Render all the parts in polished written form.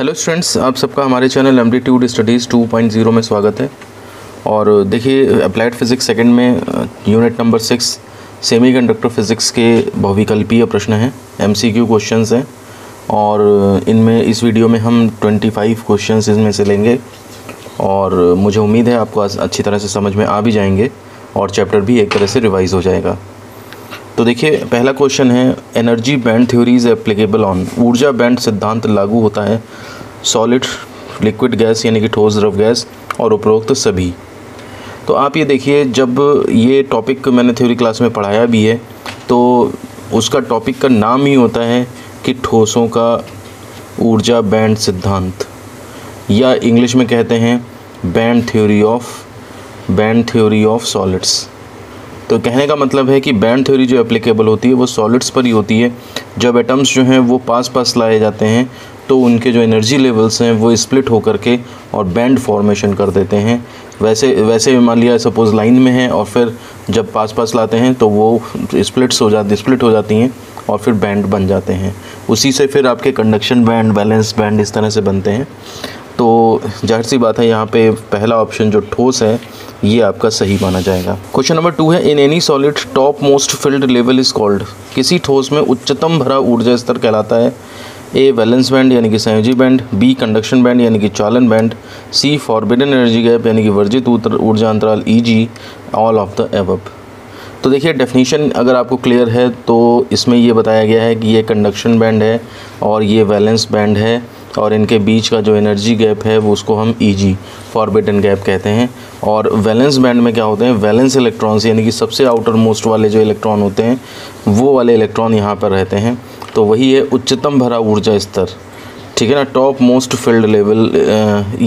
Hello students, आप सबका हमारे चैनल एमडीट्यूड स्टडीज़ 2.0 में स्वागत है। और देखिए, अप्लाइड फिज़िक्स सेकंड में यूनिट नंबर 6 सेमीकंडक्टर फिज़िक्स के बहुविकल्पीय प्रश्न हैं, एमसीक्यू क्वेश्चंस हैं। और इनमें इस वीडियो में हम 25 क्वेश्चंस इनमें से लेंगे और मुझे उम्मीद है आपको अच्छी तरह से समझ में आ भी जाएंगे और चैप्टर भी एक तरह से रिवाइज़ हो जाएगा। तो देखिए, पहला क्वेश्चन है, energy band theory is applicable on. ऊर्जा बैंड सिद्धांत लागू होता है सॉलिड, लिक्विड गैस यानी कि ठोस द्रव गैस और उपरोक्त सभी। तो आप ये देखिए, जब ये टॉपिक मैंने थ्योरी क्लास में पढ़ाया भी है तो उसका टॉपिक का नाम ही होता है कि ठोसों का ऊर्जा बैंड सिद्धांत, या इंग्लिश में कहते हैं बैंड थ्योरी ऑफ सॉलिड्स। तो कहने का मतलब है कि बैंड थ्योरी जो एप्लीकेबल होती है वो सॉलिड्स पर ही होती है। जब एटम्स जो हैं वो पास लाए जाते हैं तो उनके जो एनर्जी लेवल्स हैं वो स्प्लिट होकर के और बैंड फॉर्मेशन कर देते हैं। वैसे मान लिया सपोज़ लाइन में है और फिर जब पास लाते हैं तो वो स्प्लिट हो जाती हैं और फिर बैंड बन जाते हैं। उसी से फिर आपके कंडक्शन बैंड, बैलेंस बैंड इस तरह से बनते हैं। तो जाहिर सी बात है, यहाँ पे पहला ऑप्शन जो ठोस है ये आपका सही माना जाएगा। क्वेश्चन नंबर 2 है, in any solid top most field level is called. किसी ठोस में उच्चतम भरा ऊर्जा स्तर कहलाता है। ए वैलेंस बैंड यानी कि संयोजी बैंड, बी कंडक्शन बैंड यानी कि चालन band, C forbidden energy gap यानी कि वर्जित ऊर्जा अंतराल E G. All of the above. तो देखिए, डेफिनेशन अगर आपको क्लियर है तो इसमें ये बताया गया है कि ये कंडक्शन बैंड है और ये वैलेंस बैंड है और इनके बीच का जो एनर्जी गैप है वो उसको हम ई.जी. फॉरबिडन गैप कहते हैं। और वैलेंस बैंड में क्या होते हैं, वैलेंस इलेक्ट्रॉन्स यानी कि सबसे आउटर मोस्ट वाले जो इलेक्ट्रॉन होते हैं वो वाले इलेक्ट्रॉन यहाँ पर रहते हैं। तो वही है उच्चतम भरा ऊर्जा स्तर, ठीक है ना, टॉप मोस्ट फील्ड लेवल।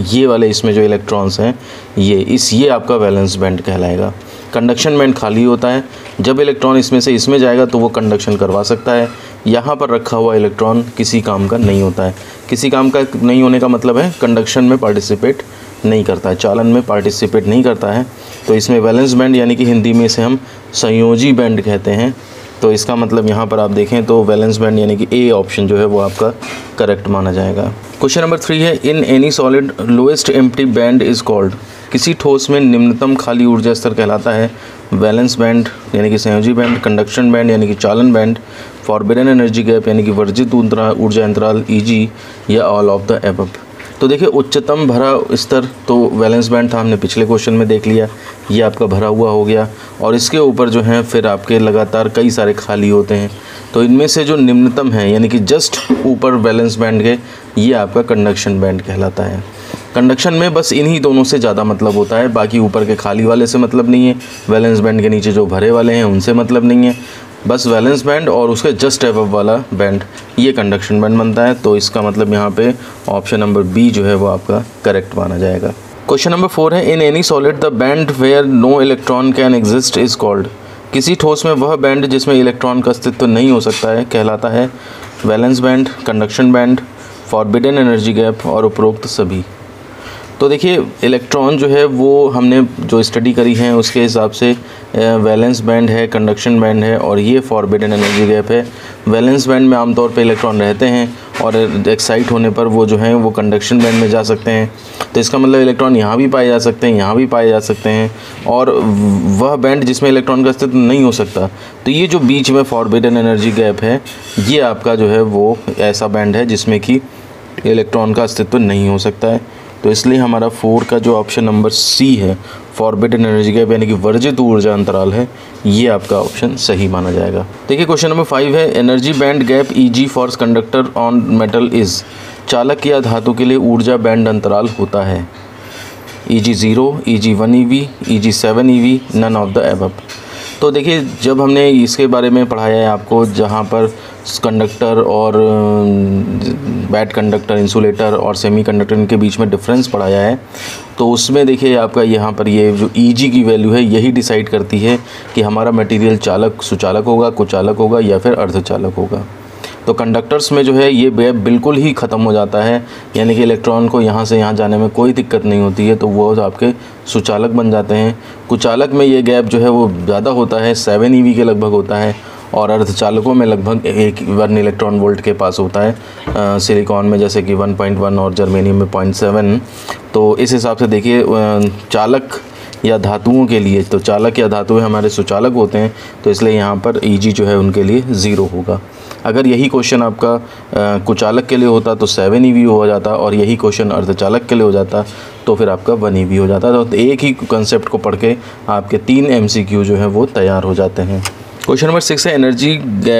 ये वाले इसमें जो इलेक्ट्रॉन्स हैं ये आपका वैलेंस बैंड कहलाएगा। कंडक्शन बैंड खाली होता है, जब इलेक्ट्रॉन इसमें जाएगा तो वो कंडक्शन करवा सकता है। यहाँ पर रखा हुआ इलेक्ट्रॉन किसी काम का नहीं होता है। किसी काम का नहीं होने का मतलब है कंडक्शन में पार्टिसिपेट नहीं करता है, चालन में पार्टिसिपेट नहीं करता है। तो इसमें वैलेंस बैंड यानी कि हिंदी में इसे हम संयोजी बैंड कहते हैं। तो इसका मतलब यहाँ पर आप देखें तो वैलेंस बैंड यानी कि ए ऑप्शन जो है वो आपका करेक्ट माना जाएगा। क्वेश्चन नंबर 3 है, in any solid lowest empty band is called. किसी ठोस में निम्नतम खाली ऊर्जा स्तर कहलाता है वैलेंस बैंड यानी कि संयोजी बैंड, कंडक्शन बैंड यानी कि चालन बैंड, फॉरबिडन एनर्जी गैप यानी कि वर्जित ऊर्जा अंतराल ई.जी. या ऑल ऑफ द एबव। तो देखिए, उच्चतम भरा स्तर तो वैलेंस बैंड था, हमने पिछले क्वेश्चन में देख लिया, ये आपका भरा हुआ हो गया। और इसके ऊपर जो है फिर आपके लगातार कई सारे खाली होते हैं। तो इनमें से जो निम्नतम है यानी कि जस्ट ऊपर वैलेंस बैंड के, ये आपका कंडक्शन बैंड कहलाता है। कंडक्शन में बस इन्हीं दोनों से ज़्यादा मतलब होता है, बाकी ऊपर के खाली वाले से मतलब नहीं है, वैलेंस बैंड के नीचे जो भरे वाले हैं उनसे मतलब नहीं है। बस वैलेंस बैंड और उसके जस्ट अबव वाला बैंड, ये कंडक्शन बैंड बनता है। तो इसका मतलब यहाँ पे ऑप्शन नंबर बी जो है वो आपका करेक्ट माना जाएगा। क्वेश्चन नंबर 4 है, in any solid the band where no electron can exist is called. किसी ठोस में वह बैंड जिसमें इलेक्ट्रॉन का अस्तित्व नहीं हो सकता है कहलाता है valence band, conduction band, forbidden energy gap और उपरोक्त सभी। तो देखिए, इलेक्ट्रॉन जो है वो हमने जो स्टडी करी है उसके हिसाब से वैलेंस बैंड है, कंडक्शन बैंड है और ये फॉरबिडन एनर्जी गैप है। वैलेंस बैंड में आमतौर पे इलेक्ट्रॉन रहते हैं और एक्साइट होने पर वो जो हैं वो कंडक्शन बैंड में जा सकते हैं। तो इसका मतलब इलेक्ट्रॉन यहाँ भी पाए जा सकते हैं, यहाँ भी पाए जा सकते हैं। और वह बैंड जिसमें इलेक्ट्रॉन का अस्तित्व नहीं हो सकता, तो ये जो बीच में फॉरबिडन एनर्जी गैप है ये आपका जो है वो ऐसा बैंड है जिसमें कि इलेक्ट्रॉन का अस्तित्व नहीं हो सकता है। तो इसलिए हमारा 4 का जो ऑप्शन नंबर सी है, फॉरबिडन एनर्जी गैप यानी कि वर्जित ऊर्जा अंतराल है, ये आपका ऑप्शन सही माना जाएगा। देखिए, क्वेश्चन नंबर 5 है, energy band gap E G. For conductor on metal is. चालक या धातु के लिए ऊर्जा बैंड अंतराल होता है E G. 0, E G. 1 EV, E G. 7 EV, none of the above. तो देखिए, जब हमने इसके बारे में पढ़ाया है आपको, जहाँ पर कंडक्टर और बैड कंडक्टर, इंसुलेटर और सेमी कंडक्टर के बीच में डिफरेंस पढ़ाया है, तो उसमें देखिए आपका यहाँ पर ये जो ई.जी. की वैल्यू है यही डिसाइड करती है कि हमारा मटेरियल चालक, सुचालक होगा, कुचालक होगा या फिर अर्धचालक होगा। तो कंडक्टर्स में जो है ये गैप बिल्कुल ही ख़त्म हो जाता है, यानी कि इलेक्ट्रॉन को यहाँ से यहाँ जाने में कोई दिक्कत नहीं होती है, तो वो आपके सुचालक बन जाते हैं। कुचालक में ये गैप जो है वो ज़्यादा होता है, 7 EV के लगभग होता है। और अर्धचालकों में लगभग 1 इलेक्ट्रॉन वोल्ट के पास होता है, सिलिकॉन में जैसे कि 1.1 और जर्मेनियम में 0.7। तो इस हिसाब से देखिए चालक या धातुओं के लिए, तो चालक या धातुएं हमारे सुचालक होते हैं, तो इसलिए यहाँ पर Eg जो है उनके लिए 0 होगा। अगर यही क्वेश्चन आपका कुचालक के लिए होता तो 7 EV हो जाता, और यही क्वेश्चन अर्धचालक के लिए हो जाता तो फिर आपका 1 EV हो जाता। तो एक ही कंसेप्ट को पढ़ के आपके 3 MCQ जो है वो तैयार हो जाते हैं। क्वेश्चन नंबर 6 है energy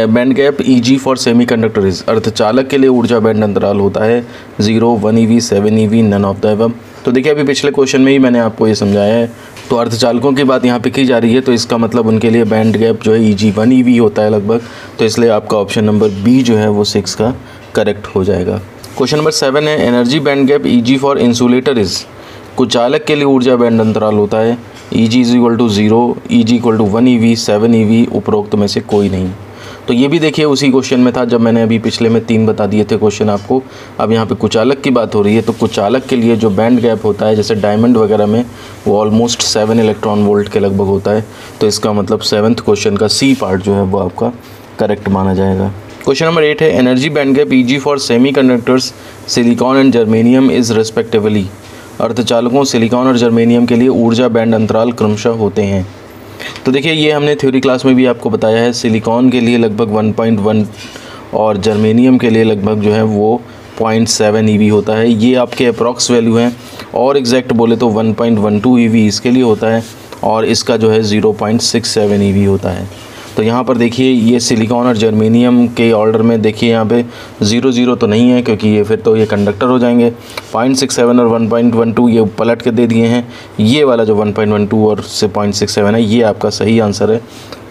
band gap Eg for semiconductor is. अर्धचालक के लिए ऊर्जा बैंड अंतराल होता है 0, 1 EV, 7 EV, none of the above. तो देखिए अभी पिछले क्वेश्चन में ही मैंने आपको ये समझाया है। तो अर्धचालकों की बात यहाँ पे की जा रही है, तो इसका मतलब उनके लिए बैंड गैप जो है Eg 1 EV होता है लगभग। तो इसलिए आपका ऑप्शन नंबर बी जो है वो 6 का करेक्ट हो जाएगा। क्वेश्चन नंबर 7 है energy band gap Eg for insulator is. कुचालक के लिए ऊर्जा बैंड अंतराल होता है Eg = 0, Eg = 1 EV, 7 EV, उपरोक्त में से कोई नहीं। तो ये भी देखिए उसी क्वेश्चन में था जब मैंने अभी पिछले में 3 बता दिए थे क्वेश्चन आपको। अब यहाँ पे कुचालक की बात हो रही है, तो कुचालक के लिए जो बैंड गैप होता है जैसे डायमंड वगैरह में वो ऑलमोस्ट 7 इलेक्ट्रॉन वोल्ट के लगभग होता है। तो इसका मतलब 7th क्वेश्चन का सी पार्ट जो है वो आपका करेक्ट माना जाएगा। क्वेश्चन नंबर 8 है energy band gap Eg for semi conductors silicon and germanium is respectively. अर्धचालकों सिलिकॉन और जर्मेनियम के लिए ऊर्जा बैंड अंतराल क्रमशः होते हैं। तो देखिए ये हमने थ्योरी क्लास में भी आपको बताया है, सिलिकॉन के लिए लगभग 1.1 और जर्मेनियम के लिए लगभग जो है वो 0.7 EV होता है। ये आपके अप्रॉक्स वैल्यू हैं, और एग्जैक्ट बोले तो 1.12 EV इसके लिए होता है, और इसका जो है 0.67 EV होता है। तो यहाँ पर देखिए ये सिलिकॉन और जर्मेनियम के ऑर्डर में देखिए यहाँ पे 0 तो नहीं है, क्योंकि ये फिर तो ये कंडक्टर हो जाएंगे। 0.67 और 1.12 ये पलट के दे दिए हैं। ये वाला जो 1.12 और से 0.67 है ये आपका सही आंसर है।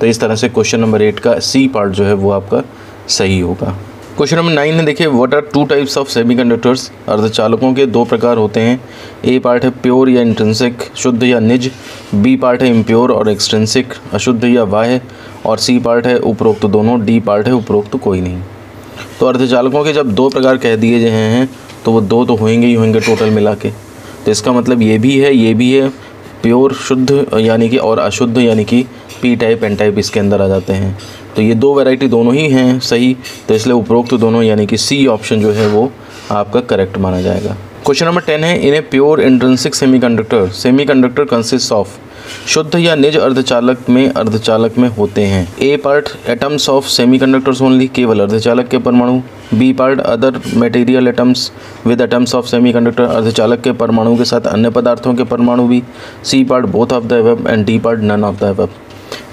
तो इस तरह से क्वेश्चन नंबर 8 का सी पार्ट जो है वो आपका सही होगा। क्वेश्चन नंबर 9 है देखिए what are 2 types of semiconductors. अर्धचालकों के 2 प्रकार होते हैं। ए पार्ट है प्योर या इंट्रिंसिक, शुद्ध या निज। बी पार्ट है इम्प्योर और एक्सट्रिंसिक, अशुद्ध या बाह्य। और सी पार्ट है उपरोक्त दोनों। डी पार्ट है उपरोक्त कोई नहीं। तो अर्धचालकों के जब 2 प्रकार कह दिए गए हैं तो वो 2 तो होंगे ही होंगे टोटल मिला के। तो इसका मतलब ये भी है प्योर शुद्ध यानी कि, और अशुद्ध यानी कि पी टाइप एन टाइप इसके अंदर आ जाते हैं। तो ये 2 वैरायटी दोनों ही हैं सही, तो इसलिए उपरोक्त दोनों यानी कि सी ऑप्शन जो है वो आपका करेक्ट माना जाएगा। क्वेश्चन नंबर 10 है in a pure intrinsic semiconductor consist of. शुद्ध या निज अर्धचालक में होते हैं। A part atoms of semiconductors only, केवल अर्धचालक के परमाणु। B part other material atoms with atoms of semiconductor, अर्धचालक के परमाणु के साथ अन्य पदार्थों के परमाणु भी। C part both of the above and D part none of the above.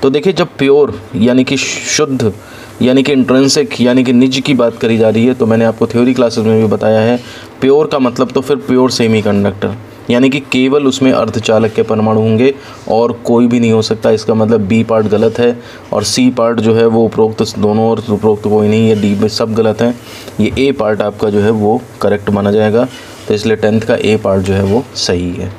तो देखिए जब प्योर यानी कि शुद्ध यानी कि इंट्रिंसिक यानी कि निज की बात करी जा रही है, तो मैंने आपको थ्योरी क्लासेस में भी बताया है प्योर का मतलब तो फिर प्योर सेमीकंडक्टर यानी कि केवल उसमें अर्धचालक के परमाणु होंगे और कोई भी नहीं हो सकता। इसका मतलब बी पार्ट गलत है, और सी पार्ट जो है वो उपरोक्त दोनों और उपरोक्त कोई नहीं, ये डी में सब गलत हैं। ये ए पार्ट आपका जो है वो करेक्ट माना जाएगा। तो इसलिए 10th का ए पार्ट जो है वो सही है।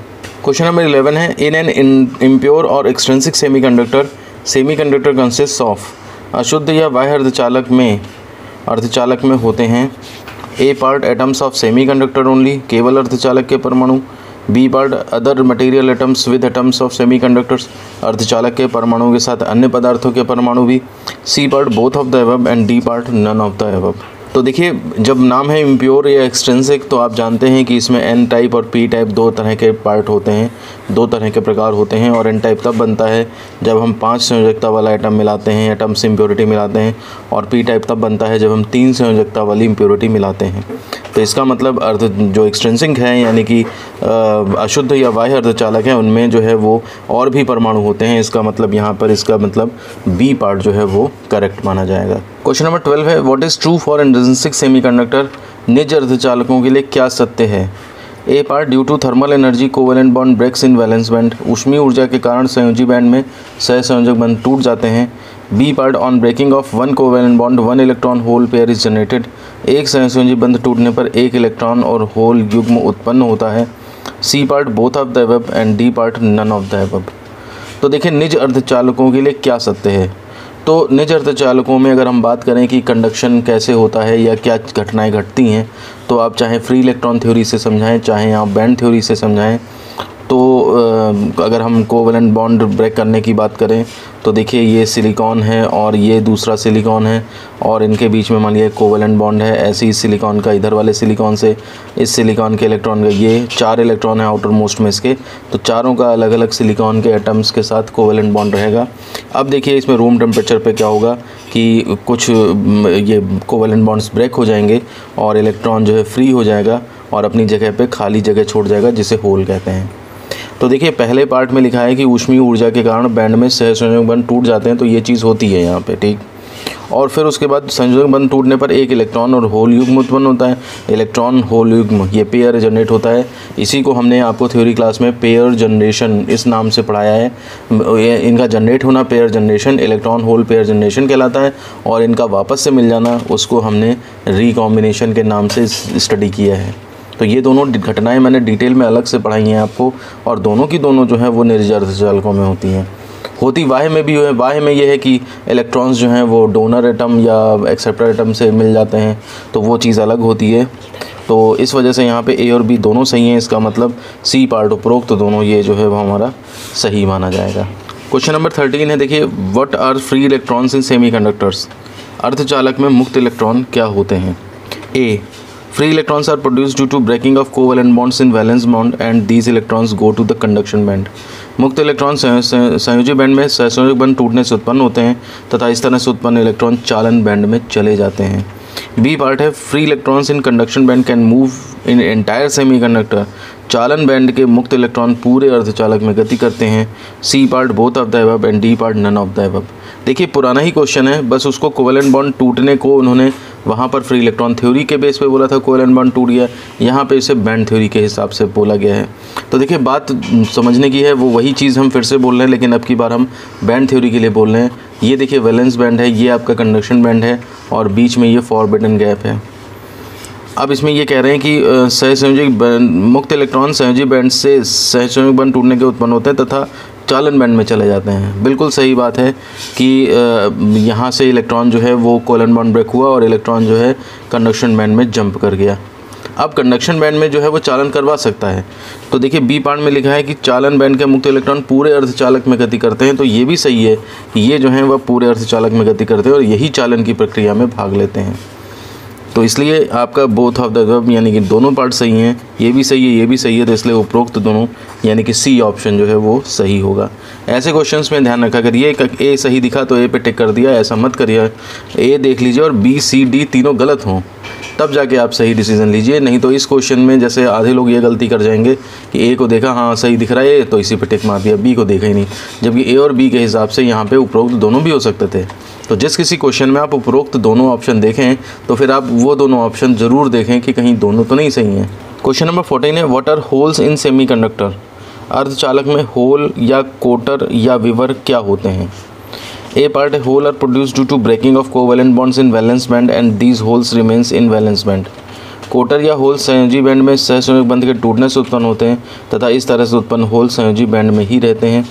क्वेश्चन नंबर 11 है इन एन इम्प्योर और एक्सट्रिंसिक सेमीकंडक्टर कंसिस्ट ऑफ। अशुद्ध या बाह्य अर्धचालक में होते हैं। A part atoms of semiconductor only, केवल अर्धचालक के परमाणु। B part other material atoms with atoms of semiconductors, अर्धचालक के परमाणु के साथ अन्य पदार्थों के परमाणु भी। C part both of the above and D part none of the above. तो देखिए जब नाम है इम्प्योर या एक्सट्रिंसिक, तो आप जानते हैं कि इसमें एन टाइप और पी टाइप 2 तरह के पार्ट होते हैं, 2 तरह के प्रकार होते हैं। और एन टाइप तब बनता है जब हम 5 संयोजकता वाला एटम मिलाते हैं, एटम्स इम्प्योरिटी मिलाते हैं। और पी टाइप तब बनता है जब हम 3 संयोजकता वाली इम्प्योरिटी मिलाते हैं। तो इसका मतलब जो एक्सट्रिंसिक है यानी कि अशुद्ध या बाह्य अर्धचालक है, उनमें जो है वो और भी परमाणु होते हैं। इसका मतलब यहाँ पर इसका मतलब बी पार्ट जो है वो करेक्ट माना जाएगा। क्वेश्चन नंबर 12 है what is true for intrinsic semiconductor. निज अर्धचालकों के लिए क्या सत्य है। A part due to thermal energy covalent bond breaks in valence band, ऊष्मीय ऊर्जा के कारण संयोजी बैंड में सहसंयोजक बंध टूट जाते हैं। B part on breaking of 1 covalent bond 1 electron hole pair is generated, एक सहसंयोजी बंध टूटने पर 1 इलेक्ट्रॉन और होल युग्म उत्पन्न होता है। C part both of the above and D part none of the above. तो देखिए निज अर्धचालकों के लिए क्या सत्य है। तो निज अर्धचालकों में अगर हम बात करें कि कंडक्शन कैसे होता है या क्या घटनाएं घटती हैं, तो आप चाहे फ्री इलेक्ट्रॉन थ्योरी से समझाएं, चाहे आप बैंड थ्योरी से समझाएं, तो अगर हम कोवेलेंट बॉन्ड ब्रेक करने की बात करें तो देखिए ये सिलिकॉन है और ये दूसरा सिलिकॉन है और इनके बीच में मान लिया कोवेलेंट बॉन्ड है। ऐसे ही सिलिकॉन का इधर वाले सिलिकॉन से इस सिलिकॉन के इलेक्ट्रॉन का ये 4 इलेक्ट्रॉन है आउटर मोस्ट में इसके, तो चारों का अलग अलग सिलिकॉन के एटम्स के साथ कोवेलेंट बॉन्ड रहेगा। अब देखिए इसमें रूम टेम्परेचर पे क्या होगा कि कुछ ये कोवेलेंट बॉन्ड्स ब्रेक हो जाएंगे और इलेक्ट्रॉन जो है फ्री हो जाएगा और अपनी जगह पे खाली जगह छोड़ जाएगा जिसे होल कहते हैं। तो देखिए पहले पार्ट में लिखा है कि ऊष्मीय ऊर्जा के कारण बैंड में सहसंयोजक बंध टूट जाते हैं, तो ये चीज़ होती है यहाँ पे, ठीक। और फिर उसके बाद संयोजक बंध टूटने पर एक इलेक्ट्रॉन और होल युग्म उत्पन्न होता है। इलेक्ट्रॉन होल युग्म ये पेयर जनरेट होता है। इसी को हमने आपको थ्योरी क्लास में पेयर जनरेशन इस नाम से पढ़ाया है। इनका जनरेट होना pair generation, electron hole pair generation कहलाता है और इनका वापस से मिल जाना उसको हमने रिकॉम्बिनेशन के नाम से स्टडी किया है। तो ये दोनों घटनाएं मैंने डिटेल में अलग से पढ़ाई हैं आपको और दोनों की दोनों जो है वो निर्जर अर्धचालकों में होती हैं। होती बाह्य में भी है। बाह्य में ये है कि इलेक्ट्रॉन्स जो हैं वो डोनर एटम या एक्सेप्टर एटम से मिल जाते हैं, तो वो चीज़ अलग होती है। तो इस वजह से यहाँ पे ए और बी दोनों सही हैं। इसका मतलब सी पार्ट उपरोक्त तो दोनों ये जो है वो हमारा सही माना जाएगा। क्वेश्चन नंबर 13 है, देखिए what are free electrons in semiconductors. अर्धचालक में मुक्त इलेक्ट्रॉन क्या होते हैं। A, free electrons are produced due to breaking of covalent bonds in valence bond and these electrons go to the conduction band। मुक्त electron संयोजी बैंड में सहसंयोजक बंध टूटने से उत्पन्न होते हैं तथा इस तरह से उत्पन्न इलेक्ट्रॉन चालन बैंड में चले जाते हैं। बी पार्ट है, free electrons in conduction band can move in entire semiconductor. चालन बैंड के मुक्त इलेक्ट्रॉन पूरे अर्धचालक में गति करते हैं। C part both of the above and D part none of the above. देखिए पुराना ही क्वेश्चन है, बस उसको कोवेलेंट बॉन्ड टूटने को उन्होंने वहाँ पर फ्री इलेक्ट्रॉन थ्योरी के बेस पे बोला था, कोवेलेंट बॉन्ड टूट गया, यहाँ पे इसे बैंड थ्योरी के हिसाब से बोला गया है। तो देखिए बात समझने की है, वो वही चीज़ हम फिर से बोल रहे हैं लेकिन अब की बार हम बैंड थ्योरी के लिए बोल रहे हैं। ये देखिए वैलेंस बैंड है, ये आपका कंडक्शन बैंड है और बीच में ये फॉरबिडन गैप है। अब इसमें ये कह रहे हैं कि सहसंयोजक मुक्त इलेक्ट्रॉन संयोजी बैंड से सहसंयोजक बंध टूटने के उत्पन्न होते हैं तथा चालन बैंड में चले जाते हैं। बिल्कुल सही बात है कि यहाँ से इलेक्ट्रॉन जो है वो कोवेलेंट बॉन्ड ब्रेक हुआ और इलेक्ट्रॉन जो है कंडक्शन बैंड में जंप कर गया। अब कंडक्शन बैंड में जो है वो चालन करवा सकता है। तो देखिए बी पार्ट में लिखा है कि चालन बैंड के मुक्त इलेक्ट्रॉन पूरे अर्धचालक में गति करते हैं, तो ये भी सही है कि ये जो हैं वह पूरे अर्धचालक में गति करते हैं और यही चालन की प्रक्रिया में भाग लेते हैं। तो इसलिए आपका बोथ ऑफ द अबव यानी कि दोनों पार्ट सही हैं, ये भी सही है ये भी सही है, तो इसलिए उपरोक्त दोनों यानी कि सी ऑप्शन जो है वो सही होगा। ऐसे क्वेश्चंस में ध्यान रखा करिए, ए सही दिखा तो ए पे टिक कर दिया, ऐसा मत करिए। ए देख लीजिए और बी सी डी तीनों गलत हों तब जाके आप सही डिसीजन लीजिए, नहीं तो इस क्वेश्चन में जैसे आधे लोग ये गलती कर जाएंगे कि ए को देखा हाँ सही दिख रहा है तो इसी पे टिक मार दिया, बी को देखा ही नहीं, जबकि ए और बी के हिसाब से यहाँ पे उपरोक्त दोनों भी हो सकते थे। तो जिस किसी क्वेश्चन में आप उपरोक्त दोनों ऑप्शन देखें तो फिर आप वो दोनों ऑप्शन ज़रूर देखें कि कहीं दोनों तो नहीं सही हैं। क्वेश्चन नंबर 14 है, what are holes in semiconductor. अर्धचालक में होल या कोटर या विवर क्या होते हैं। A part, hole are produced due to breaking of covalent bonds in valence band and these holes remains in valence band. कोटर या होल संयोजी बैंड में सहसंयोजक बंध के टूटने से उत्पन्न होते हैं तथा इस तरह से उत्पन्न होल संयोजी बैंड में ही रहते हैं।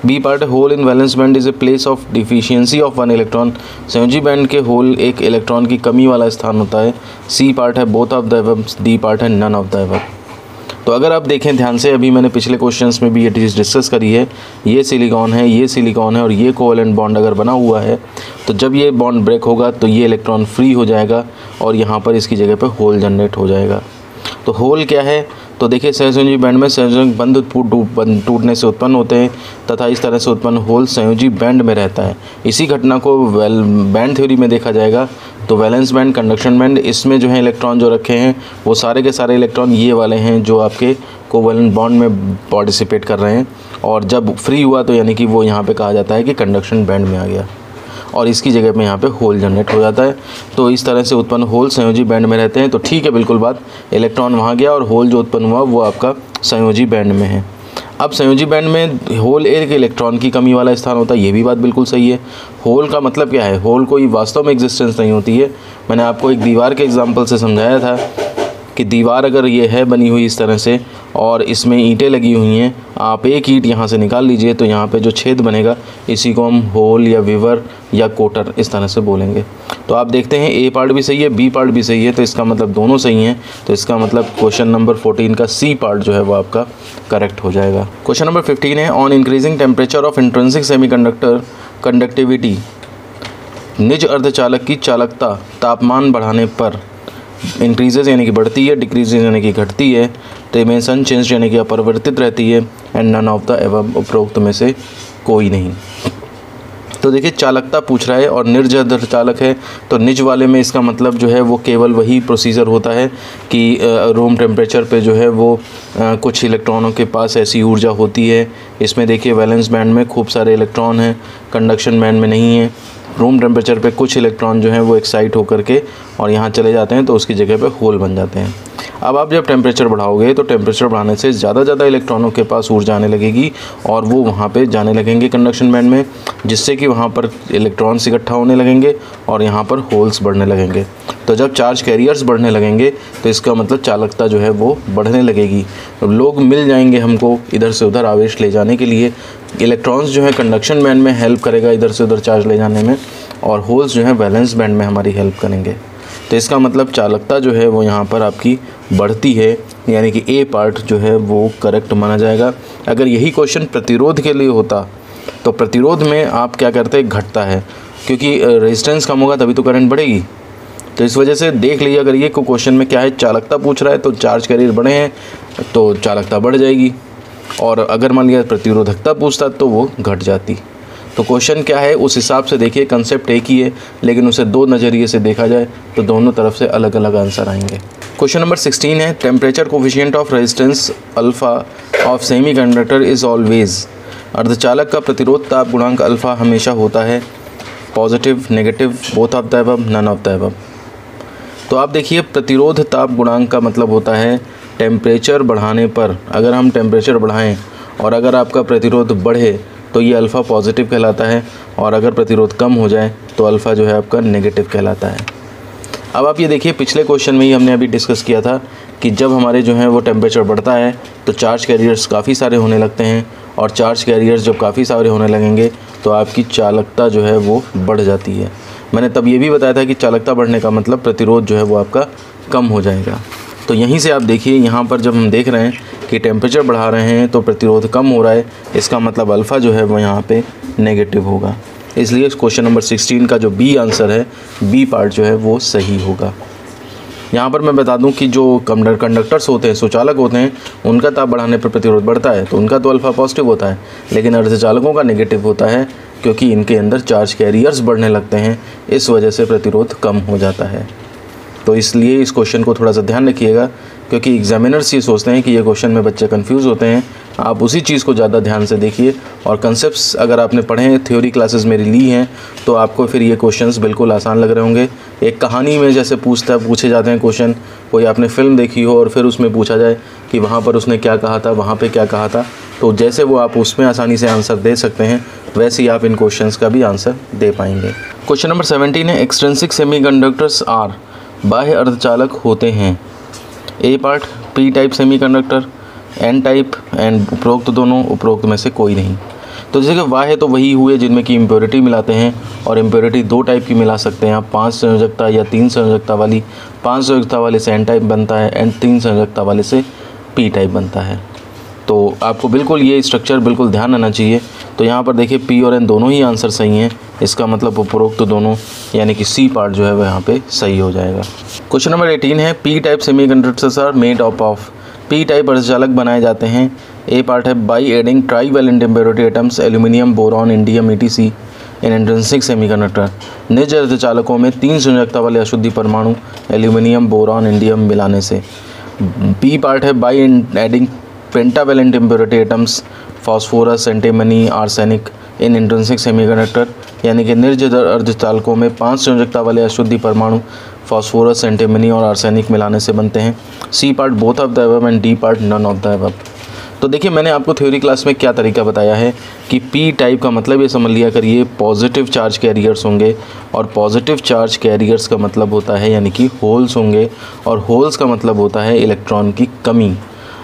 B part, hole in valence band is a place of deficiency of one electron. संयोजी बैंड के होल एक इलेक्ट्रॉन की कमी वाला स्थान होता है। सी पार्ट है both of the above, D part है नन ऑफ द अबव। तो अगर आप देखें ध्यान से, अभी मैंने पिछले क्वेश्चंस में भी ये चीज़ डिस्कस करी है, ये सिलिकॉन है, ये सिलिकॉन है और ये कोवेलेंट बॉन्ड अगर बना हुआ है तो जब ये बॉन्ड ब्रेक होगा तो ये इलेक्ट्रॉन फ्री हो जाएगा और यहाँ पर इसकी जगह पर होल जनरेट हो जाएगा। तो होल क्या है, तो देखिए सहसंयोजी बैंड में संयोजक बंध टूटने से उत्पन्न होते हैं तथा इस तरह से उत्पन्न होल संयोजी बैंड में रहता है। इसी घटना को बैंड थ्योरी में देखा जाएगा तो वैलेंस बैंड, कंडक्शन बैंड, इसमें जो है इलेक्ट्रॉन जो रखे हैं वो सारे के सारे इलेक्ट्रॉन ये वाले हैं जो आपके कोवेलेंट बॉन्ड में पार्टिसिपेट कर रहे हैं और जब फ्री हुआ तो यानी कि वो यहाँ पे कहा जाता है कि कंडक्शन बैंड में आ गया और इसकी जगह पे यहाँ पे होल जनरेट हो जाता है। तो इस तरह से उत्पन्न होल संयोजी बैंड में रहते हैं। तो ठीक है बिल्कुल बात, इलेक्ट्रॉन वहाँ गया और होल जो उत्पन्न हुआ वो आपका संयोजी बैंड में है। अब संयोजी बैंड में होल एक इलेक्ट्रॉन की कमी वाला स्थान होता है, ये भी बात बिल्कुल सही है। होल का मतलब क्या है, होल कोई वास्तव में एग्जिस्टेंस नहीं होती है। मैंने आपको एक दीवार के एग्जाम्पल से समझाया था कि दीवार अगर ये है बनी हुई इस तरह से और इसमें ईंटें लगी हुई हैं, आप एक ईंट यहाँ से निकाल लीजिए तो यहाँ पे जो छेद बनेगा इसी को हम होल या विवर या कोटर इस तरह से बोलेंगे। तो आप देखते हैं ए पार्ट भी सही है, बी पार्ट भी सही है, तो इसका मतलब दोनों सही हैं। तो इसका मतलब क्वेश्चन नंबर 14 का सी पार्ट जो है वो आपका करेक्ट हो जाएगा। क्वेश्चन नंबर 15 है on increasing temperature of intrinsic semiconductor conductivity, निज अर्धचालक की चालकता तापमान बढ़ाने पर इंक्रीजेज यानी कि बढ़ती है, डिक्रीजेज यानी कि घटती है, रिमेन्स अनचेंज्ड यानी कि अपरिवर्तित रहती है, and none of the above उपरोक्त में से कोई नहीं। तो देखिए चालकता पूछ रहा है और निर्ज अर्धचालक है, तो निज वाले में इसका मतलब जो है वो केवल वही प्रोसीजर होता है कि रूम टेम्परेचर पे जो है वो कुछ इलेक्ट्रॉनों के पास ऐसी ऊर्जा होती है। इसमें देखिए वैलेंस बैंड में खूब सारे इलेक्ट्रॉन हैं, कंडक्शन बैंड में नहीं है। रूम टेम्परेचर पे कुछ इलेक्ट्रॉन जो हैं वो एक्साइट होकर के और यहाँ चले जाते हैं तो उसकी जगह पे होल बन जाते हैं। अब आप जब टेम्परेचर बढ़ाओगे तो टेम्परेचर बढ़ाने से ज़्यादा इलेक्ट्रॉनों के पास ऊर्जा आने लगेगी और वो वहाँ पे जाने लगेंगे कंडक्शन बैंड में, जिससे कि वहाँ पर इलेक्ट्रॉन्स इकट्ठा होने लगेंगे और यहाँ पर होल्स बढ़ने लगेंगे। तो जब चार्ज कैरियर्स बढ़ने लगेंगे तो इसका मतलब चालकता जो है वो बढ़ने लगेगी। लोग मिल जाएंगे हमको इधर से उधर आवेश ले जाने के लिए। इलेक्ट्रॉन्स जो है कंडक्शन बैंड में हेल्प करेगा इधर से उधर चार्ज ले जाने में, और होल्स जो है वैलेंस बैंड में हमारी हेल्प करेंगे। तो इसका मतलब चालकता जो है वो यहाँ पर आपकी बढ़ती है, यानी कि ए पार्ट जो है वो करेक्ट माना जाएगा। अगर यही क्वेश्चन प्रतिरोध के लिए होता तो प्रतिरोध में आप क्या करते हैं, घटता है, क्योंकि रेजिस्टेंस कम होगा तभी तो करंट बढ़ेगी। तो इस वजह से देख लीजिए, अगर ये क्वेश्चन में क्या है, चालकता पूछ रहा है तो चार्ज कैरियर बढ़े हैं तो चालकता बढ़ जाएगी, और अगर मान लिया प्रतिरोधकता पूछता तो वो घट जाती। तो क्वेश्चन क्या है उस हिसाब से देखिए, कंसेप्ट एक ही है लेकिन उसे दो नज़रिए से देखा जाए तो दोनों तरफ से अलग अलग आंसर आएंगे। क्वेश्चन नंबर 16 है temperature coefficient of resistance alpha of semiconductor is always, अर्धचालक का प्रतिरोध ताप गुणांक अल्फ़ा हमेशा होता है, positive, negative, both of the above, none of the above. तो आप देखिए प्रतिरोध ताप गुणांक का मतलब होता है टेम्परेचर बढ़ाने पर, अगर हम टेम्परेचर बढ़ाएं और अगर आपका प्रतिरोध बढ़े तो ये अल्फ़ा पॉजिटिव कहलाता है, और अगर प्रतिरोध कम हो जाए तो अल्फ़ा जो है आपका नेगेटिव कहलाता है। अब आप ये देखिए पिछले क्वेश्चन में ही हमने अभी डिस्कस किया था कि जब हमारे जो है वो टेम्परेचर बढ़ता है तो चार्ज कैरियर्स काफ़ी सारे होने लगते हैं, और चार्ज कैरियर्स जब काफ़ी सारे होने लगेंगे तो आपकी चालकता जो है वो बढ़ जाती है। मैंने तब ये भी बताया था कि चालकता बढ़ने का मतलब प्रतिरोध जो है वो आपका कम हो जाएगा। तो यहीं से आप देखिए यहाँ पर जब हम देख रहे हैं कि टेम्परेचर बढ़ा रहे हैं तो प्रतिरोध कम हो रहा है, इसका मतलब अल्फ़ा जो है वो यहाँ पे नेगेटिव होगा। इसलिए इस क्वेश्चन नंबर 16 का जो बी आंसर है, बी पार्ट जो है वो सही होगा। यहाँ पर मैं बता दूं कि जो कंडक्टर्स होते हैं, सुचालक होते हैं, उनका ताप बढ़ाने पर प्रतिरोध बढ़ता है तो उनका तो अल्फ़ा पॉजिटिव होता है, लेकिन अर्धचालकों का नेगेटिव होता है क्योंकि इनके अंदर चार्ज कैरियर्स बढ़ने लगते हैं, इस वजह से प्रतिरोध कम हो जाता है। तो इसलिए इस क्वेश्चन को थोड़ा सा ध्यान रखिएगा, क्योंकि एग्जामिनर्स ये सोचते हैं कि ये क्वेश्चन में बच्चे कंफ्यूज होते हैं। आप उसी चीज़ को ज़्यादा ध्यान से देखिए, और कंसेप्ट्स अगर आपने पढ़े हैं, थ्योरी क्लासेस मेरी ली हैं, तो आपको फिर ये क्वेश्चंस बिल्कुल आसान लग रहे होंगे। एक कहानी में जैसे पूछे जाते हैं क्वेश्चन, कोई आपने फ़िल्म देखी हो और फिर उसमें पूछा जाए कि वहाँ पर उसने क्या कहा था, वहाँ पर क्या कहा था, तो जैसे वो आप उसमें आसानी से आंसर दे सकते हैं, वैसे ही आप इन क्वेश्चंस का भी आंसर दे पाएंगे। क्वेश्चन नंबर 17 है एक्सट्रिंसिक सेमीकंडक्टर्स आर, बाह्य अर्धचालक होते हैं। A part P type semiconductor, N type, and उपरोक्त दोनों, उपरोक्त में से कोई नहीं। तो जैसे कि बाह्य तो वही हुए जिनमें कि इम्प्योरिटी मिलाते हैं, और इम्प्योरिटी दो टाइप की मिला सकते हैं आप, 5 संयोजकता या 3 संयोजकता वाली। 5 संयोजकता वाले से एन टाइप बनता है, एंड 3 संयोजकता वाले से पी टाइप बनता है। तो आपको बिल्कुल ये स्ट्रक्चर बिल्कुल ध्यान रहना चाहिए। तो यहाँ पर देखिए पी और एन दोनों ही आंसर सही हैं, इसका मतलब उपरोक्त दोनों यानी कि सी पार्ट जो है वो यहाँ पे सही हो जाएगा। क्वेश्चन नंबर 18 है P type semiconductors are made up of, P type अर्धचालक बनाए जाते हैं। ए पार्ट है by adding trivalent impurity atoms aluminium, boron, indium, ETC in intrinsic semiconductor, निज अर्धचालकों में 3 संयोजकता वाले अशुद्धि परमाणु एल्यूमिनियम, बोरॉन, इंडियम मिलाने से। बी पार्ट है by adding pentavalent impurity atoms phosphorus, antimony, arsenic in intrinsic semiconductor, यानी कि निर्ज अर्धचालकों में 5 संयोजकता वाले अशुद्धि परमाणु फॉस्फोरस, एंटीमनी और आर्सेनिक मिलाने से बनते हैं। C part both of the above and D part none of the above. तो देखिए मैंने आपको थ्योरी क्लास में क्या तरीका बताया है कि पी टाइप का मतलब ये समझ लिया करिए पॉजिटिव चार्ज कैरियर्स होंगे, और पॉजिटिव चार्ज कैरियर्स का मतलब होता है यानी कि होल्स होंगे, और होल्स का मतलब होता है इलेक्ट्रॉन की कमी।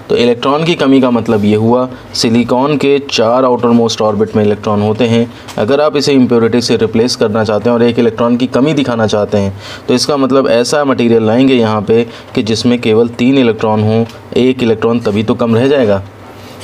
तो इलेक्ट्रॉन की कमी का मतलब ये हुआ सिलिकॉन के 4 आउटर मोस्ट ऑर्बिट में इलेक्ट्रॉन होते हैं। अगर आप इसे इम्प्योरिटी से रिप्लेस करना चाहते हैं और एक इलेक्ट्रॉन की कमी दिखाना चाहते हैं तो इसका मतलब ऐसा मटेरियल लाएंगे यहाँ पे कि जिसमें केवल 3 इलेक्ट्रॉन हों, 1 इलेक्ट्रॉन तभी तो कम रह जाएगा।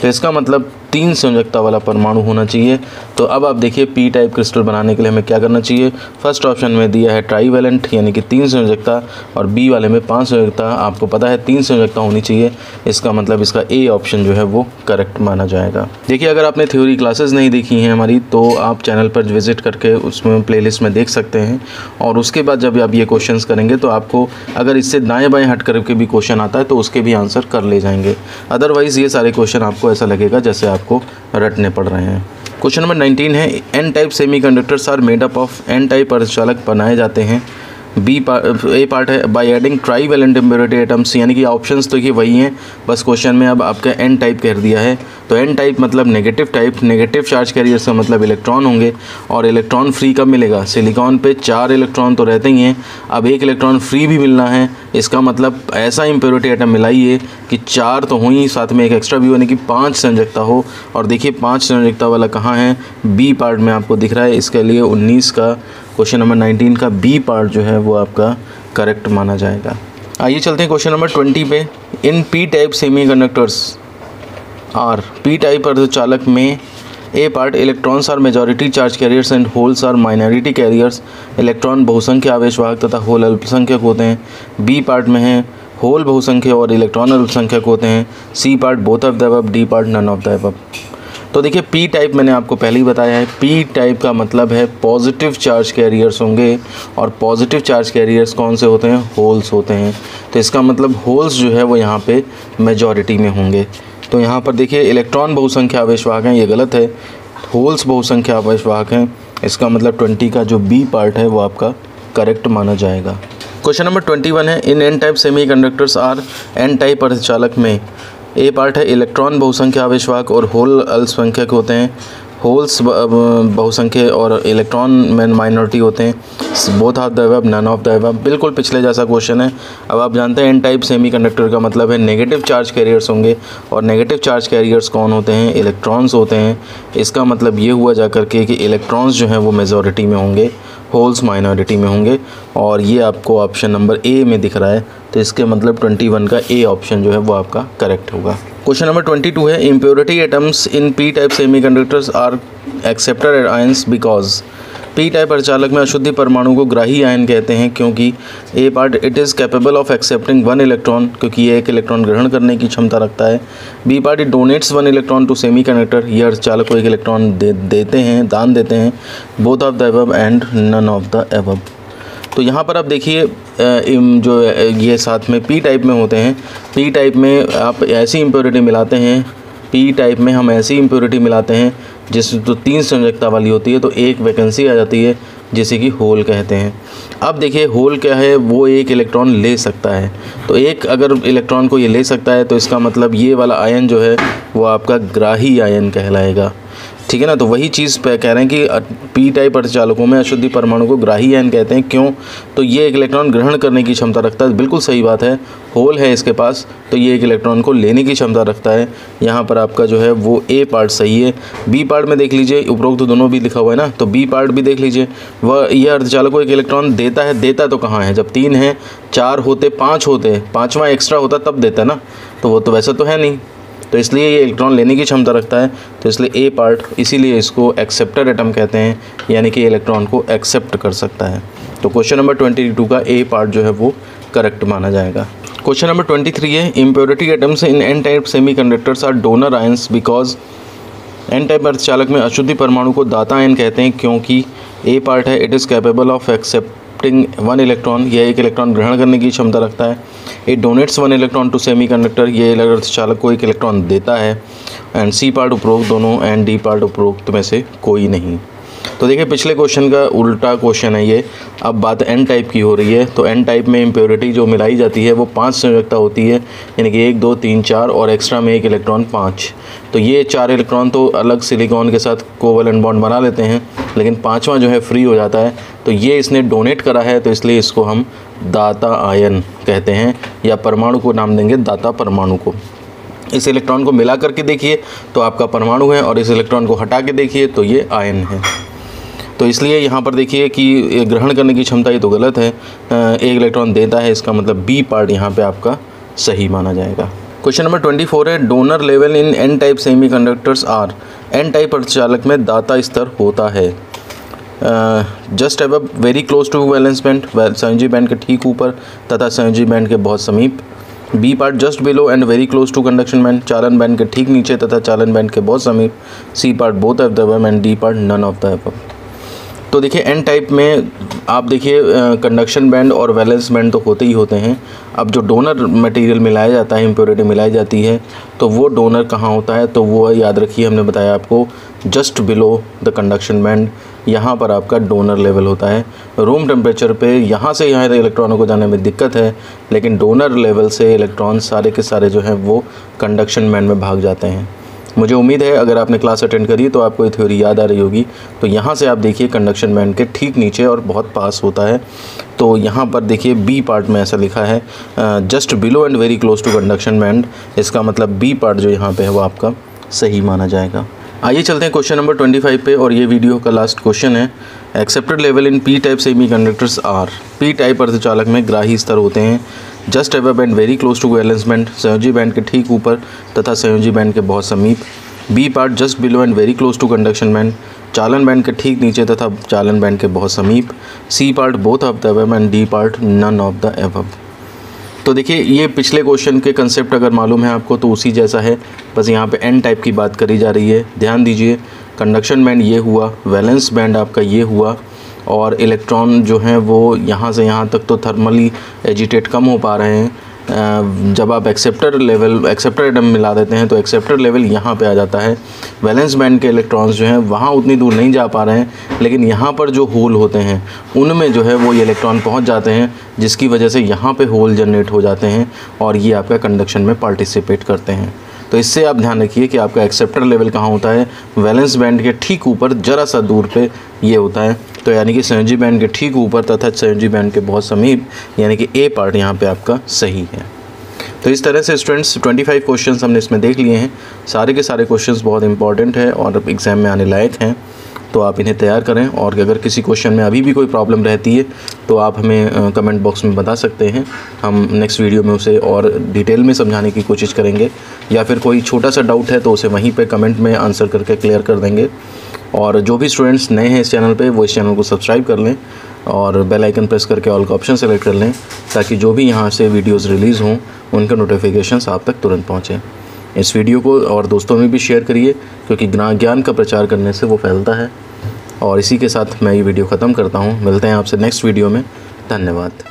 तो इसका मतलब 3 संयोजकता वाला परमाणु होना चाहिए। तो अब आप देखिए पी टाइप क्रिस्टल बनाने के लिए हमें क्या करना चाहिए। फर्स्ट ऑप्शन में दिया है ट्राईवैलेंट यानी कि 3 संयोजकता, और बी वाले में 5 संयोजकता। आपको पता है 3 संयोजकता होनी चाहिए, इसका मतलब इसका ए ऑप्शन जो है वो करेक्ट माना जाएगा। देखिए अगर आपने थ्योरी क्लासेस नहीं देखी हैं हमारी तो आप चैनल पर विजिट करके उसमें प्लेलिस्ट में देख सकते हैं, और उसके बाद जब आप ये क्वेश्चन करेंगे तो आपको अगर इससे दाएँ बाएँ हट करके भी क्वेश्चन आता है तो उसके भी आंसर कर ले जाएंगे। अदरवाइज़ ये सारे क्वेश्चन आपको ऐसा लगेगा जैसे आपको रटने पड़ रहे हैं। क्वेश्चन नंबर 19 है N type semiconductors are made up of, N type अर्धचालक बनाए जाते हैं। ए पार्ट है by adding trivalent impurity atoms, यानी कि ऑप्शंस तो ये वही हैं, बस क्वेश्चन में अब आपका एन टाइप कह दिया है। तो एन टाइप मतलब negative type, negative charge carriers का मतलब इलेक्ट्रॉन होंगे, और इलेक्ट्रॉन फ्री कब मिलेगा। सिलिकॉन पे 4 इलेक्ट्रॉन तो रहते ही हैं, अब 1 इलेक्ट्रॉन फ्री भी मिलना है। इसका मतलब ऐसा इम्प्योरिटी एटम मिलाइए कि 4 तो हो ही, साथ में एक एक्स्ट्रा भी यानी कि 5 संयोजकता हो। और देखिए 5 संयोजकता वाला कहाँ है, बी पार्ट में आपको दिख रहा है। इसके लिए 19 का क्वेश्चन नंबर 19 का बी पार्ट जो है वो आपका करेक्ट माना जाएगा। आइए चलते हैं क्वेश्चन नंबर 20 पे। In P type semiconductors are, P type अर्धचालक में A part electrons are majority charge carriers and holes are minority carriers, electron बहुसंख्य आवेशवाहक तथा होल अल्पसंख्यक होते हैं। बी पार्ट में है होल बहुसंख्यक और इलेक्ट्रॉन अल्पसंख्यक होते हैं। C part both of the above, D part none of the above. तो देखिए पी टाइप मैंने आपको पहले ही बताया है, पी टाइप का मतलब है पॉजिटिव चार्ज कैरियर्स होंगे, और पॉजिटिव चार्ज कैरियर्स कौन से होते हैं, होल्स होते हैं। तो इसका मतलब होल्स जो है वो यहाँ पे मेजॉरिटी में होंगे। तो यहाँ पर देखिए इलेक्ट्रॉन बहुसंख्या आवेशवाहक हैं, ये गलत है, होल्स बहुसंख्या आवेशवाहक हैं। इसका मतलब 20 का जो बी पार्ट है वो आपका करेक्ट माना जाएगा। क्वेश्चन नंबर 21 है in N type semiconductors are, N type अर्धचालक में ए पार्ट है इलेक्ट्रॉन बहुसंख्या आवेशवाहक और होल अल्पसंख्यक होते हैं। होल्स बहुसंख्य और इलेक्ट्रॉन में माइनॉरिटी होते हैं। Both of the above, none of the above, बिल्कुल पिछले जैसा क्वेश्चन है। अब आप जानते हैं एन टाइप सेमीकंडक्टर का मतलब है नेगेटिव चार्ज कैरियर्स होंगे, और नेगेटिव चार्ज कैरियर्स कौन होते हैं, इलेक्ट्रॉन्स होते हैं। इसका मतलब ये हुआ जा करके कि इलेक्ट्रॉन्स जो हैं वो मेजॉरिटी में होंगे, होल्स माइनॉरिटी में होंगे, और ये आपको ऑप्शन नंबर ए में दिख रहा है। तो इसके मतलब 21 का ए ऑप्शन जो है वो आपका करेक्ट होगा। क्वेश्चन नंबर 22 है impurity atoms in P type semiconductors are acceptor ions because, P type अर्धचालक में अशुद्धि परमाणु को ग्राही आयन कहते हैं क्योंकि A part it is capable of accepting 1 electron, क्योंकि ये 1 इलेक्ट्रॉन ग्रहण करने की क्षमता रखता है। B part it donates 1 electron to semiconductor, ये अर्धचालक को 1 इलेक्ट्रॉन देते हैं, दान देते हैं। Both of the above and none of the above. तो यहाँ पर आप देखिए जो ये साथ में पी टाइप में होते हैं, पी टाइप में आप ऐसी इम्प्योरिटी मिलाते हैं, पी टाइप में हम ऐसी इम्प्योरिटी मिलाते हैं जिसमें तो 3 संयोजकता वाली होती है, तो एक वैकेंसी आ जाती है जिसे कि होल कहते हैं। अब देखिए होल क्या है, वो 1 इलेक्ट्रॉन ले सकता है। तो एक अगर इलेक्ट्रॉन को ये ले सकता है तो इसका मतलब ये वाला आयन जो है वो आपका ग्राही आयन कहलाएगा, ठीक है ना। तो वही चीज़ पे कह रहे हैं कि पी टाइप अर्धचालकों में अशुद्धि परमाणु को ग्राही आयन कहते हैं, क्यों, तो ये 1 इलेक्ट्रॉन ग्रहण करने की क्षमता रखता है, बिल्कुल सही बात है। होल है इसके पास तो ये 1 इलेक्ट्रॉन को लेने की क्षमता रखता है। यहाँ पर आपका जो है वो ए पार्ट सही है। बी पार्ट में देख लीजिए, उपरोक्त तो दोनों भी लिखा हुआ है ना, तो बी पार्ट भी देख लीजिए, वह ये अर्धचालक को 1 इलेक्ट्रॉन देता है। देता तो कहाँ है, जब 3 हैं, 4 होते, 5 होते, 5वां एक्स्ट्रा होता तब देता ना, तो वो तो वैसा तो है नहीं, तो इसलिए ये इलेक्ट्रॉन लेने की क्षमता रखता है। तो इसलिए ए पार्ट, इसीलिए इसको एक्सेप्टर एटम कहते हैं, यानी कि इलेक्ट्रॉन को एक्सेप्ट कर सकता है। तो क्वेश्चन नंबर 22 का ए पार्ट जो है वो करेक्ट माना जाएगा। क्वेश्चन नंबर 23 है impurity atoms in N type semiconductors are donor ions because, N type अर्धचालक में अशुद्धि परमाणु को दाता आयन कहते हैं क्योंकि ए पार्ट है it is capable of accepting 1 electron, यह 1 इलेक्ट्रॉन ग्रहण करने की क्षमता रखता है। It donates 1 electron to semiconductor, ये अर्धचालक को 1 इलेक्ट्रॉन देता है। एंड सी पार्ट उपरोक्त दोनों, एंड डी पार्ट उपरोक्त में से कोई नहीं। तो देखिए पिछले क्वेश्चन का उल्टा क्वेश्चन है ये। अब बात एन टाइप की हो रही है। तो एन टाइप में इम्प्योरिटी जो मिलाई जाती है वो 5 संयोजकता होती है, यानी कि 1 2 3 4 और एक्स्ट्रा में 1 इलेक्ट्रॉन 5। तो ये 4 इलेक्ट्रॉन तो अलग सिलिकॉन के साथ कोवैलेंट बॉन्ड बना लेते हैं, लेकिन 5वां जो है फ्री हो जाता है। तो ये इसने डोनेट करा है, तो इसलिए इसको हम दाता आयन कहते हैं, या परमाणु को नाम देंगे दाता परमाणु को। इस इलेक्ट्रॉन को मिला करके देखिए तो आपका परमाणु है, और इस इलेक्ट्रॉन को हटा के देखिए तो ये आयन है। तो इसलिए यहाँ पर देखिए कि ग्रहण करने की क्षमता ये तो गलत है, 1 इलेक्ट्रॉन देता है, इसका मतलब बी पार्ट यहाँ पे आपका सही माना जाएगा। क्वेश्चन नंबर 24 है, donor level in N type semiconductors are. N type अर्धचालक में दाता स्तर होता है just above very close to valence band, संयोजी बैंड के ठीक ऊपर तथा संयोजी बैंड के बहुत समीप। B part just below and very close to conduction band, चालन बैंड के ठीक नीचे तथा चालन बैंड के बहुत समीप। C part both of the above and D part none of the above. तो देखिए एन टाइप में आप देखिए कंडक्शन बैंड और वैलेंस बैंड तो होते ही होते हैं। अब जो डोनर मटेरियल मिलाया जाता है, इम्प्योरिटी मिलाई जाती है, तो वो डोनर कहाँ होता है, तो वो याद रखिए हमने बताया आपको just below the conduction band, यहाँ पर आपका डोनर लेवल होता है। रूम टेम्परेचर पे यहाँ से यहाँ इलेक्ट्रॉनों को जाने में दिक्कत है, लेकिन डोनर लेवल से इलेक्ट्रॉन सारे के सारे जो हैं वो कंडक्शन बैंड में भाग जाते हैं। मुझे उम्मीद है अगर आपने क्लास अटेंड करी तो आपको ये थ्योरी याद आ रही होगी। तो यहाँ से आप देखिए कंडक्शन बैंड के ठीक नीचे और बहुत पास होता है। तो यहाँ पर देखिए बी पार्ट में ऐसा लिखा है just below and very close to conduction band, इसका मतलब बी पार्ट जो यहाँ पे है वो आपका सही माना जाएगा। आइए चलते हैं क्वेश्चन नंबर 25 पे, और ये वीडियो का लास्ट क्वेश्चन है। Accepted level in P type semiconductors are. P type अर्धचालक में ग्राही स्तर होते हैं just above and very close to valence band, संयोजी बैंड के ठीक ऊपर तथा संयोजी बैंड के बहुत समीप। B part just below and very close to conduction band, चालन बैंड के ठीक नीचे तथा चालन बैंड के बहुत समीप। C part both of the above and D part none of the above. तो देखिए ये पिछले क्वेश्चन के कंसेप्ट अगर मालूम है आपको तो उसी जैसा है, बस यहाँ पे एन टाइप की बात करी जा रही है। ध्यान दीजिए कंडक्शन बैंड ये हुआ, वैलेंस बैंड आपका ये हुआ, और इलेक्ट्रॉन जो हैं वो यहाँ से यहाँ तक तो थर्मली एजिटेट कम हो पा रहे हैं। जब आप एक्सेप्टर एटम मिला देते हैं तो एक्सेप्टर लेवल यहाँ पे आ जाता है। वैलेंस बैंड के इलेक्ट्रॉन्स जो हैं वहाँ उतनी दूर नहीं जा पा रहे हैं, लेकिन यहाँ पर जो होल होते हैं उनमें जो है वो ये इलेक्ट्रॉन पहुँच जाते हैं, जिसकी वजह से यहाँ पे होल जनरेट हो जाते हैं और ये आपका कंडक्शन में पार्टिसिपेट करते हैं। तो इससे आप ध्यान रखिए कि आपका एक्सेप्टर लेवल कहाँ होता है, वैलेंस बैंड के ठीक ऊपर ज़रा सा दूर पे ये होता है। तो यानी कि संयोजी बैंड के ठीक ऊपर तथा संयोजी बैंड के बहुत समीप, यानी कि ए पार्ट यहाँ पे आपका सही है। तो इस तरह से स्टूडेंट्स 25 क्वेश्चंस हमने इसमें देख लिए हैं। सारे के सारे क्वेश्चंस बहुत इंपॉर्टेंट है और एग्ज़ाम में आने लायक हैं, तो आप इन्हें तैयार करें। और अगर किसी क्वेश्चन में अभी भी कोई प्रॉब्लम रहती है तो आप हमें कमेंट बॉक्स में बता सकते हैं। हम नेक्स्ट वीडियो में उसे और डिटेल में समझाने की कोशिश करेंगे, या फिर कोई छोटा सा डाउट है तो उसे वहीं पे कमेंट में आंसर करके क्लियर कर देंगे। और जो भी स्टूडेंट्स नए हैं इस चैनल पे वो इस चैनल को सब्सक्राइब कर लें और बेल आइकन प्रेस करके ऑल का ऑप्शन सेलेक्ट कर लें, ताकि जो भी यहाँ से वीडियोज़ रिलीज़ हों उनके नोटिफिकेशंस आप तक तुरंत पहुँचें। इस वीडियो को और दोस्तों में भी शेयर करिए, क्योंकि ज्ञान का प्रचार करने से वो फैलता है। और इसी के साथ मैं ये वीडियो ख़त्म करता हूँ। मिलते हैं आपसे नेक्स्ट वीडियो में। धन्यवाद।